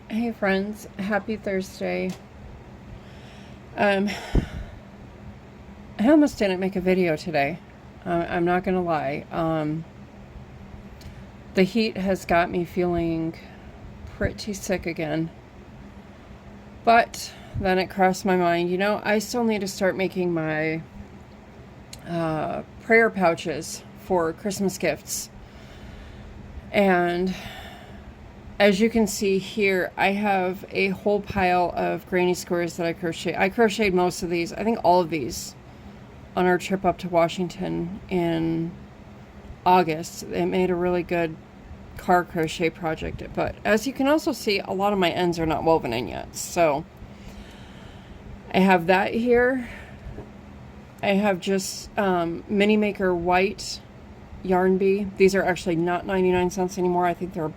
Hey friends, happy Thursday. Um, I almost didn't make a video today. I'm not gonna lie. The heat has got me feeling pretty sick again. But then it crossed my mind, I still need to start making my prayer pouches for Christmas gifts. And as you can see here, I have a whole pile of granny squares that I crochet. I crocheted most of these, I think all of these, on our trip up to Washington in August. It made a really good car crochet project, but as you can also see, a lot of my ends are not woven in yet. So I have that here. I have just Mini Maker white yarn bee. These are actually not 99 cents anymore. I think they're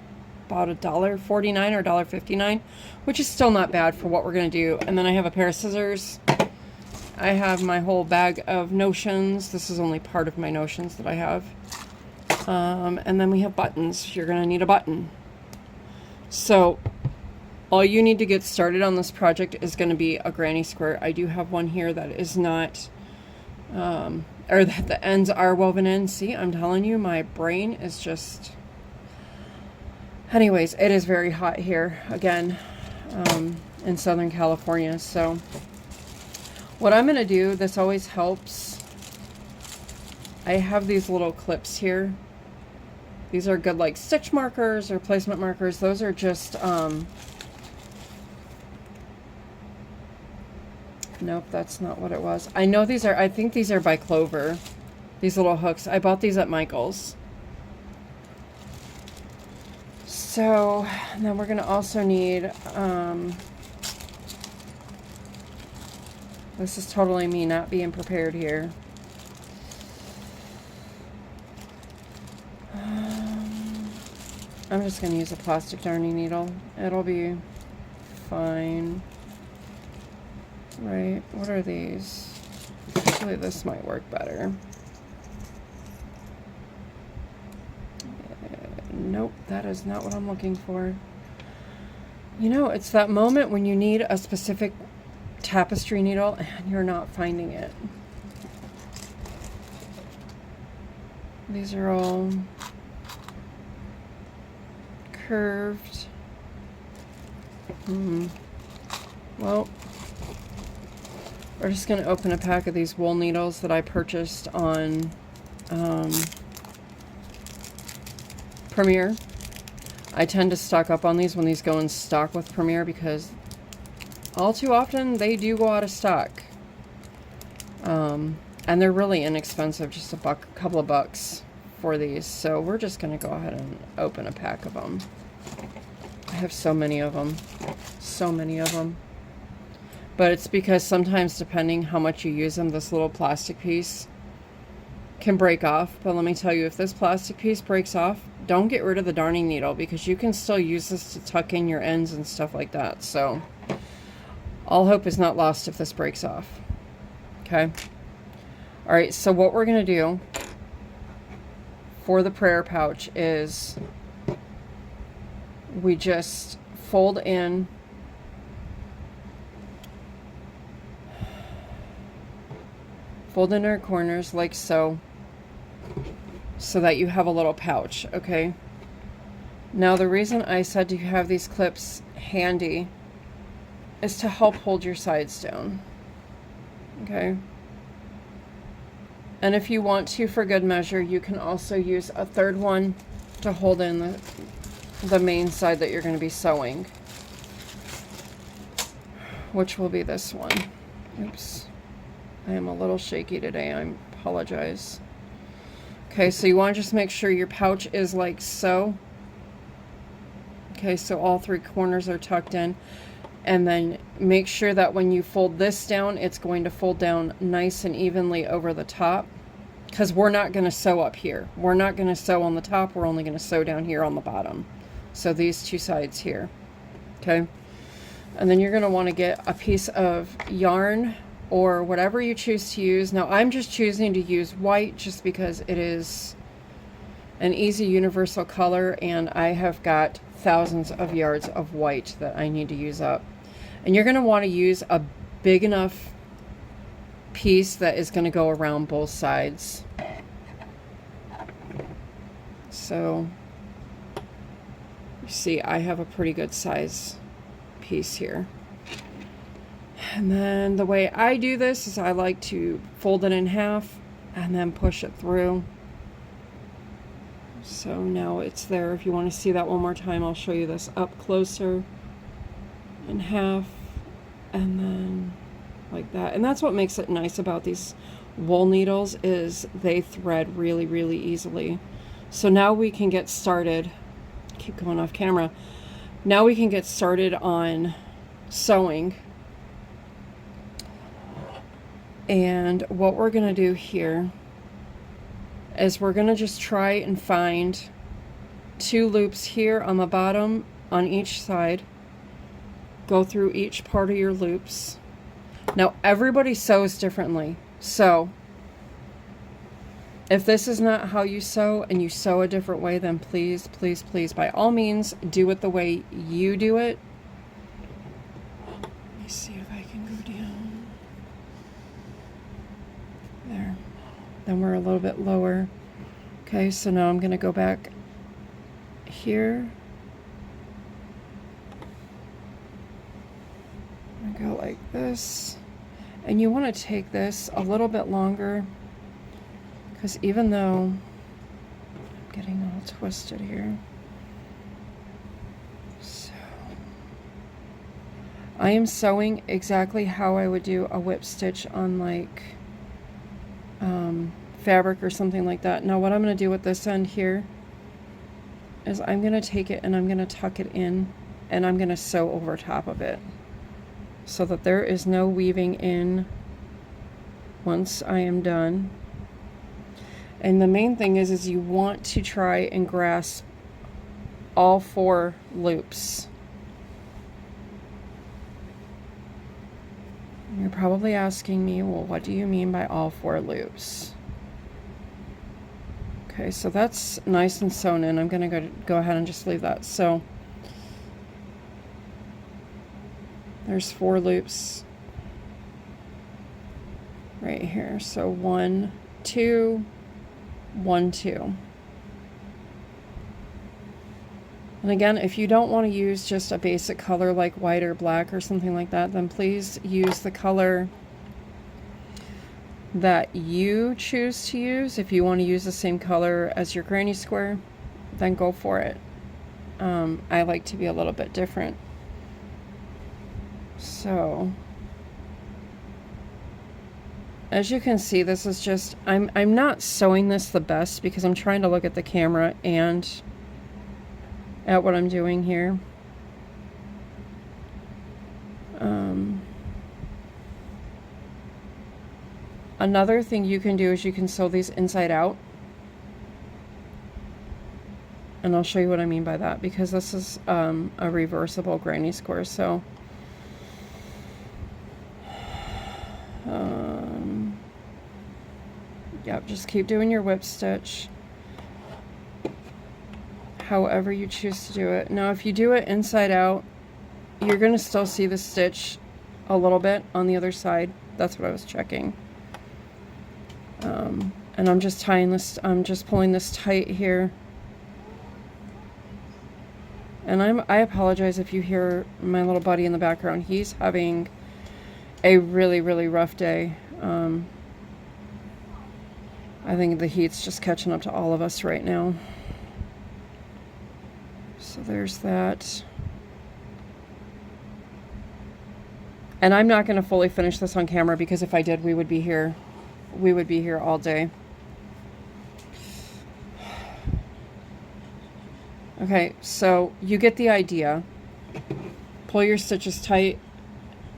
about $1.49 or $1.59, which is still not bad for what we're going to do. And then I have a pair of scissors. I have my whole bag of notions. This is only part of my notions that I have. And then we have buttons. You're going to need a button. So all you need to get started on this project is going to be a granny square. I do have one here that is not, or that the ends are woven in. See, I'm telling you, my brain is just... Anyways, it is very hot here, again, in Southern California. So what I'm going to do, this always helps. I have these little clips here. These are good like stitch markers or placement markers. Those are just, nope, that's not what it was. I know these are, I think these are by Clover. These little hooks. I bought these at Michael's. So then we're going to also need, this is totally me not being prepared here. I'm just going to use a plastic darning needle. It'll be fine. Right, what are these? Actually, this might work better. Nope, that is not what I'm looking for. It's that moment when you need a specific tapestry needle and you're not finding it. These are all curved. Well, we're just going to open a pack of these wool needles that I purchased on Premier. I tend to stock up on these when these go in stock with Premier because all too often they do go out of stock. And they're really inexpensive, just a couple of bucks for these. So we're just going to go ahead and open a pack of them. I have so many of them. So many of them. But it's because sometimes, depending how much you use them, this little plastic piece can break off. But let me tell you, if this plastic piece breaks off, don't get rid of the darning needle because you can still use this to tuck in your ends and stuff like that. So all hope is not lost if this breaks off. Okay. All right. So what we're going to do for the prayer pouch is we just fold in our corners like so that you have a little pouch. Okay, now the reason I said to have these clips handy is to help hold your sides down. Okay, and if you want to, for good measure, you can also use a third one to hold in the main side that you're going to be sewing, which will be this one. Oops, I am a little shaky today. I apologize. Okay, so you want to just make sure your pouch is like so. Okay, so all three corners are tucked in. And then make sure that when you fold this down, it's going to fold down nice and evenly over the top. Because we're not going to sew up here. We're not going to sew on the top. We're only going to sew down here on the bottom. So these two sides here. Okay. And then you're going to want to get a piece of yarn or whatever you choose to use. Now I'm just choosing to use white just because it is an easy universal color, and I have got thousands of yards of white that I need to use up. And you're going to want to use a big enough piece that is going to go around both sides. So you see, I have a pretty good size piece here. And then the way I do this is I like to fold it in half and then push it through. So now it's there. If you want to see that one more time, I'll show you this up closer. In half, and then like that. And that's what makes it nice about these wool needles, is they thread really, really easily. So now we can get started. Keep going off camera. Now we can get started on sewing. And what we're going to do here is we're going to just try and find 2 loops here on the bottom on each side. Go through each part of your loops. Now everybody sews differently, so if this is not how you sew and you sew a different way, then please, please, please, by all means, do it the way you do it. Let me see if I can go down. There. Then we're a little bit lower. Okay, so now I'm going to go back here. I'm going to go like this. And you want to take this a little bit longer, because even though I'm getting all twisted here, so I am sewing exactly how I would do a whip stitch on like fabric or something like that. Now what I'm going to do with this end here is I'm going to take it and I'm going to tuck it in, and I'm going to sew over top of it so that there is no weaving in once I am done. And the main thing is you want to try and grasp all 4 loops. You're probably asking me, well, what do you mean by all 4 loops? Okay, so that's nice and sewn in. I'm going to go ahead and just leave that. So there's 4 loops right here. So 1, 2, 1, 2. And again, if you don't want to use just a basic color like white or black or something like that, then please use the color that you choose to use. If you want to use the same color as your granny square, then go for it. I like to be a little bit different. So as you can see, this is just, I'm not sewing this the best because I'm trying to look at the camera and at what I'm doing here. Another thing you can do is you can sew these inside out. And I'll show you what I mean by that, because this is a reversible granny square. So yep, just keep doing your whip stitch however you choose to do it. Now if you do it inside out, you're going to still see the stitch a little bit on the other side. That's what I was checking. And I'm just tying this, I'm just pulling this tight here. And I apologize if you hear my little buddy in the background. He's having a really, really rough day. I think the heat's just catching up to all of us right now. So there's that. And I'm not going to fully finish this on camera, because if I did, we would be here all day. Okay, so you get the idea. Pull your stitches tight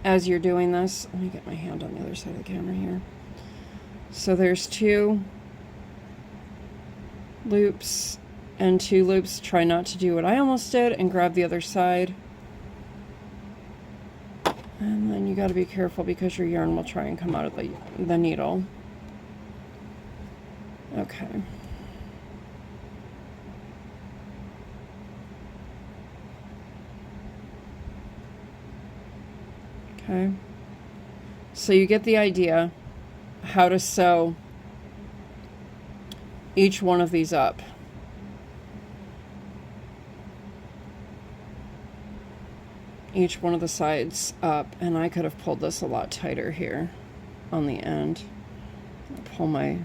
as you're doing this. Let me get my hand on the other side of the camera here. So there's 2 loops and 2 loops. Try not to do what I almost did and grab the other side. And then you got to be careful because your yarn will try and come out of the needle. Okay. Okay. So you get the idea how to sew each one of these up. Each one of the sides up, and I could have pulled this a lot tighter here on the end. I'll pull my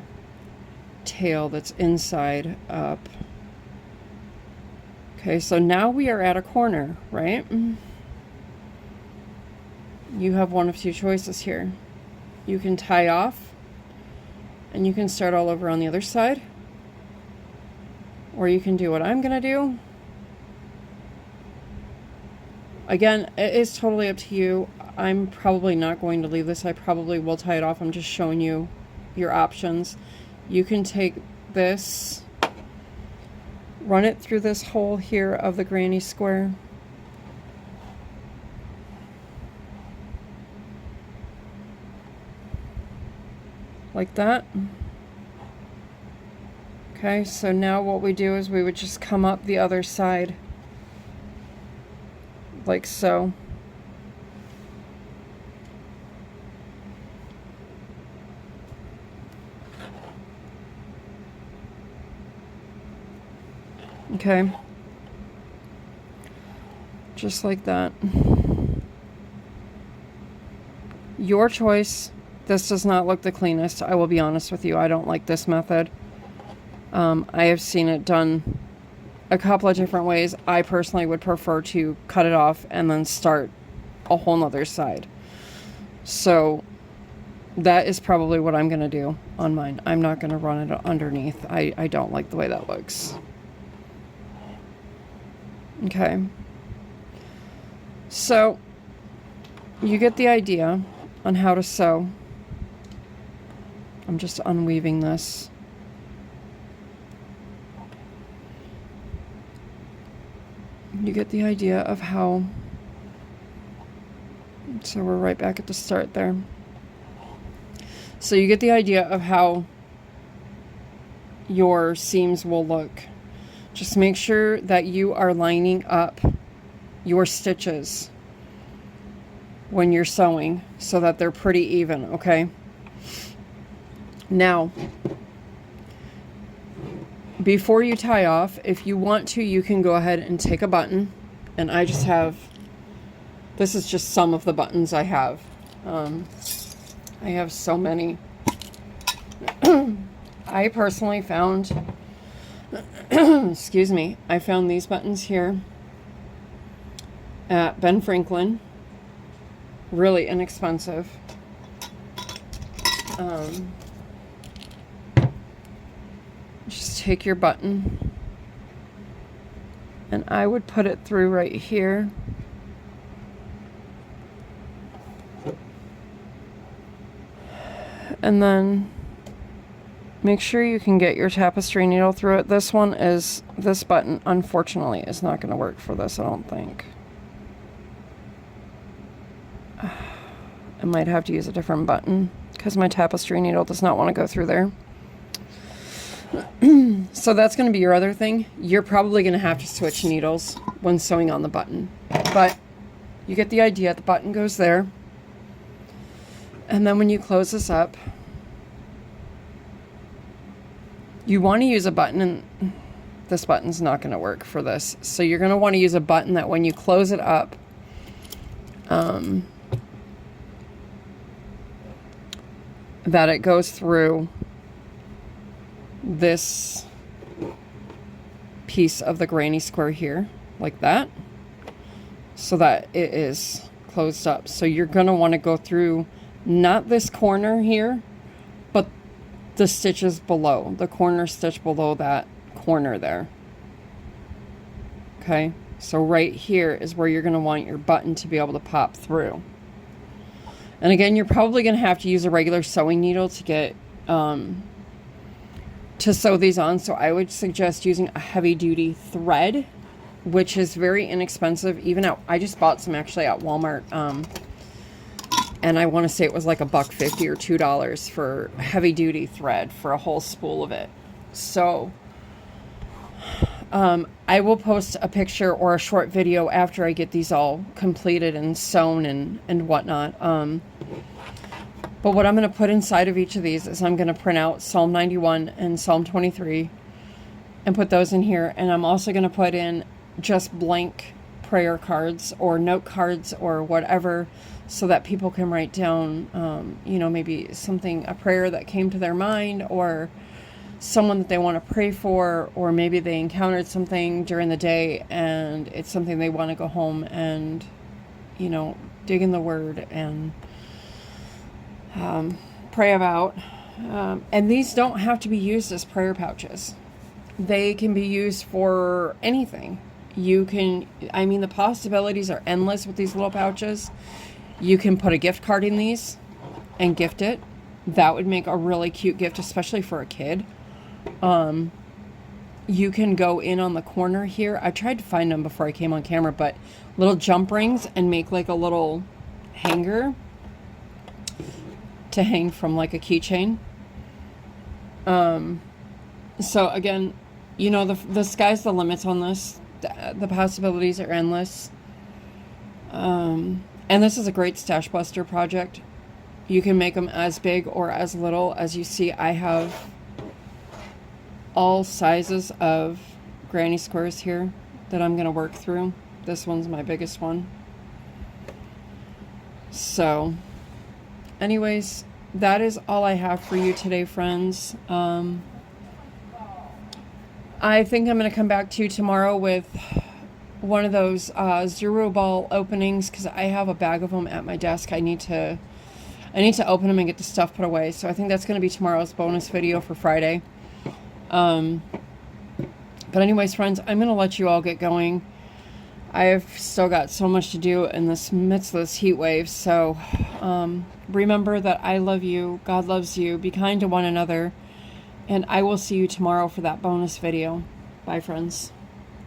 tail that's inside up. Okay, so now we are at a corner, right? You have one of two choices here. You can tie off and you can start all over on the other side, or you can do what I'm gonna do. Again, it is totally up to you. I'm probably not going to leave this. I probably will tie it off. I'm just showing you your options. You can take this, run it through this hole here of the granny square. Like that. Okay, so now what we do is we would just come up the other side. Like so. Okay. Just like that. Your choice. This does not look the cleanest. I will be honest with you. I don't like this method. I have seen it done a couple of different ways. I personally would prefer to cut it off and then start a whole nother side. So that is probably what I'm going to do on mine. I'm not going to run it underneath. I don't like the way that looks. Okay. So you get the idea on how to sew. I'm just unweaving this. You get the idea of how, so we're right back at the start there. So you get the idea of how your seams will look. Just make sure that you are lining up your stitches when you're sewing so that they're pretty even, okay? Now, before you tie off, if you want to, you can go ahead and take a button. And I just have, this is just some of the buttons I have. I have so many. I personally found, excuse me, I found these buttons here at Ben Franklin. Really inexpensive. Just take your button and I would put it through right here. And then make sure you can get your tapestry needle through it. This button, unfortunately, is not going to work for this, I don't think. I might have to use a different button because my tapestry needle does not want to go through there. So that's going to be your other thing. You're probably going to have to switch needles when sewing on the button. But you get the idea. The button goes there. And then when you close this up, you want to use a button, and this button's not going to work for this. So you're going to want to use a button that when you close it up, that it goes through this piece of the granny square here, like that, so that it is closed up. So you're going to want to go through not this corner here, but the stitches below, the corner stitch below that corner there. Okay, so right here is where you're going to want your button to be able to pop through. And again, you're probably going to have to use a regular sewing needle to get to sew these on. So I would suggest using a heavy duty thread, which is very inexpensive. Even I just bought some actually at Walmart, and I want to say it was like $1.50 or $2 for heavy duty thread for a whole spool of it. So I will post a picture or a short video after I get these all completed and sewn and whatnot. But what I'm going to put inside of each of these is I'm going to print out Psalm 91 and Psalm 23 and put those in here. And I'm also going to put in just blank prayer cards or note cards or whatever, so that people can write down, you know, maybe something, a prayer that came to their mind, or someone that they want to pray for, or maybe they encountered something during the day and it's something they want to go home and, you know, dig in the Word and pray about. And these don't have to be used as prayer pouches. They can be used for anything. You can, I mean, the possibilities are endless with these little pouches. You can put a gift card in these and gift it. That would make a really cute gift, especially for a kid. You can go in on the corner here. I tried to find them before I came on camera, but little jump rings and make like a little hanger to hang from like a keychain. So again, you know, the sky's the limits on this. The possibilities are endless. And this is a great stash buster project. You can make them as big or as little. As you see, I have all sizes of granny squares here that I'm going to work through. This one's my biggest one. So, anyways, that is all I have for you today, friends. I think I'm going to come back to you tomorrow with one of those Zero Ball openings, because I have a bag of them at my desk. I need to open them and get the stuff put away. So I think that's going to be tomorrow's bonus video for Friday. But anyways, friends, I'm going to let you all get going. I've still got so much to do in this midst of this heat wave. So remember that I love you. God loves you. Be kind to one another. And I will see you tomorrow for that bonus video. Bye, friends.